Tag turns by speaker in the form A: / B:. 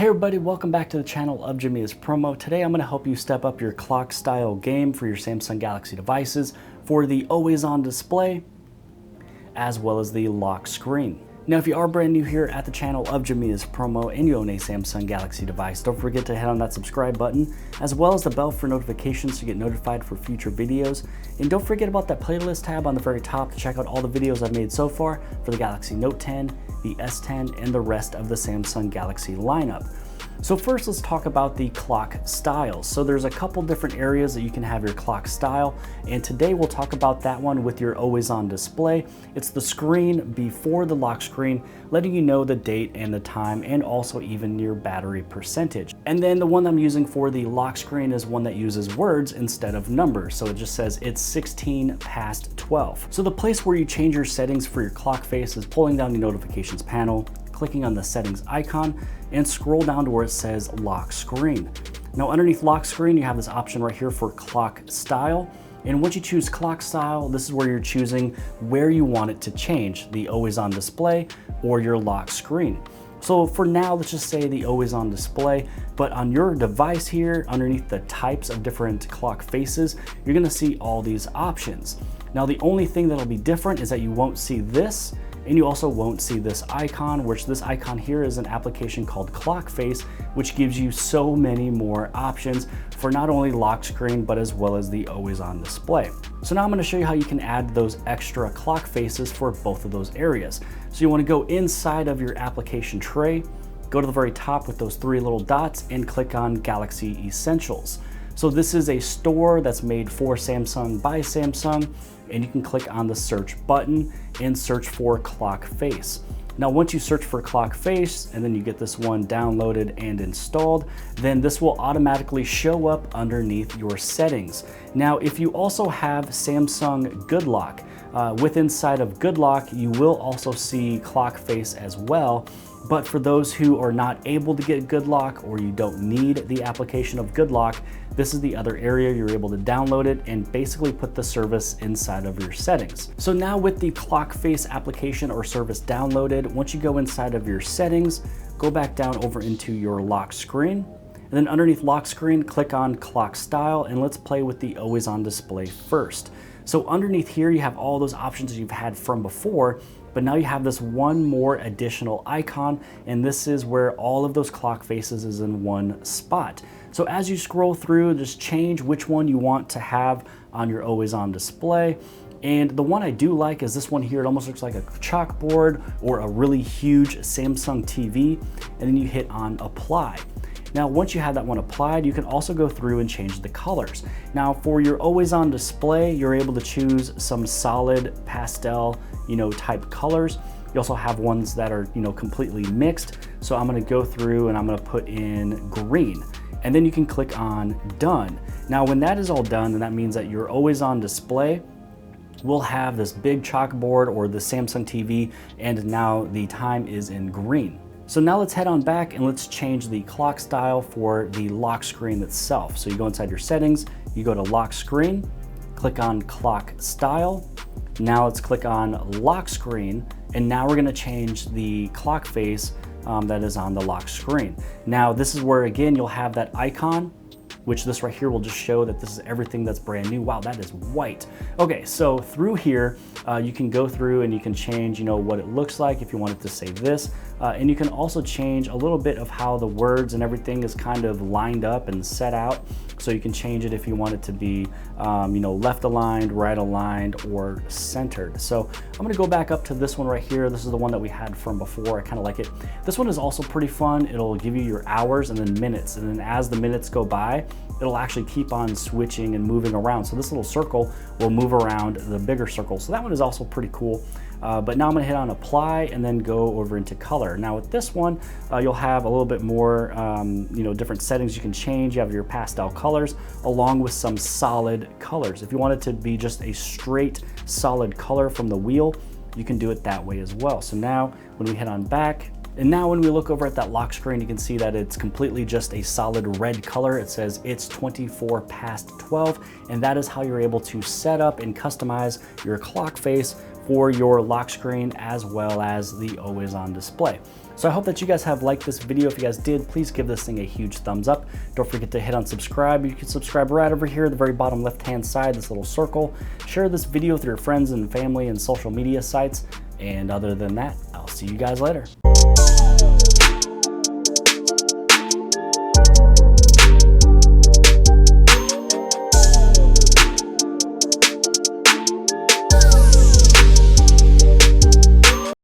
A: Hey everybody, welcome back to the channel of Jimmy's Promo. Today I'm going to help you step up your clock style game for your Samsung Galaxy devices for the always on display as well as the lock screen. Now if you are brand new here at the channel of Jimmy's Promo and you own a Samsung Galaxy device, don't forget to hit on that subscribe button as well as the bell for notifications to get notified for future videos. And don't forget about that playlist tab on the very top to check out all the videos I've made so far for the Galaxy Note 10, the S10, and the rest of the Samsung Galaxy lineup. So first, let's talk about the clock styles. So there's a couple different areas that you can have your clock style, and today we'll talk about that one with your always on display. It's the screen before the lock screen, letting you know the date and the time, and also even your battery percentage. And then the one I'm using for the lock screen is one that uses words instead of numbers. So it just says it's 16 past 12. So the place where you change your settings for your clock face is pulling down the notifications panel, clicking on the settings icon, and scroll down to where it says lock screen. Now underneath lock screen, you have this option right here for clock style. And once you choose clock style, this is where you're choosing where you want it to change, the always on display or your lock screen. So for now, let's just say the always on display, but on your device here, underneath the types of different clock faces, you're gonna see all these options. Now the only thing that'll be different is that you won't see this, and you also won't see this icon, which this icon here is an application called ClockFace, which gives you so many more options for not only lock screen, but as well as the always on display. So now I'm gonna show you how you can add those extra clock faces for both of those areas. So you wanna go inside of your application tray, go to the very top with those three little dots and click on Galaxy Essentials. So this is a store that's made for Samsung by Samsung, and you can click on the search button and search for ClockFace. Now once you search for ClockFace and then you get this one downloaded and installed, then this will automatically show up underneath your settings. Now if you also have Samsung Good Lock, inside of Good Lock you will also see ClockFace as well. But for those who are not able to get Good Lock or you don't need the application of Good Lock, this is the other area you're able to download it and basically put the service inside of your settings. So now with the ClockFace application or service downloaded, once you go inside of your settings, go back down over into your lock screen, and then underneath lock screen, click on clock style, and let's play with the always on display first. So underneath here, you have all those options that you've had from before, but now you have this one more additional icon, and this is where all of those clock faces is in one spot. So as you scroll through, just change which one you want to have on your always on display. And the one I do like is this one here. It almost looks like a chalkboard or a really huge Samsung TV, and then you hit on apply. Now, once you have that one applied, you can also go through and change the colors. Now, for your always on display, you're able to choose some solid pastel, type colors. You also have ones that are, completely mixed. So I'm gonna go through and I'm gonna put in green, and then you can click on done. Now, when that is all done, then that means that your always on display will have this big chalkboard or the Samsung TV, and now the time is in green. So now let's head on back and let's change the clock style for the lock screen itself. So you go inside your settings, you go to lock screen, click on clock style. Now let's click on lock screen, and now we're gonna change the clock face that is on the lock screen. Now this is where, again, you'll have that icon, which this right here will just show that this is everything that's brand new. Wow, that is white. Okay, so through here, you can go through and you can change, what it looks like if you wanted to say this. And you can also change a little bit of how the words and everything is kind of lined up and set out. So you can change it if you want it to be, left aligned, right aligned, or centered. So I'm gonna go back up to this one right here. This is the one that we had from before. I kind of like it. This one is also pretty fun. It'll give you your hours and then minutes. And then as the minutes go by, it'll actually keep on switching and moving around. So this little circle will move around the bigger circle. So that one is also pretty cool. But now I'm gonna hit on apply and then go over into color. Now with this one, you'll have a little bit more, different settings you can change. You have your pastel colors along with some solid colors. If you want it to be just a straight solid color from the wheel, you can do it that way as well. So now when we hit on back, And now when we look over at that lock screen, you can see that it's completely just a solid red color. It says it's 24 past 12, and that is how you're able to set up and customize your clock face for your lock screen as well as the always on display. So I hope that you guys have liked this video. If you guys did, please give this thing a huge thumbs up. Don't forget to hit on subscribe. You can subscribe right over here at the very bottom left-hand side, this little circle. Share this video with your friends and family and social media sites. And other than that, I'll see you guys later.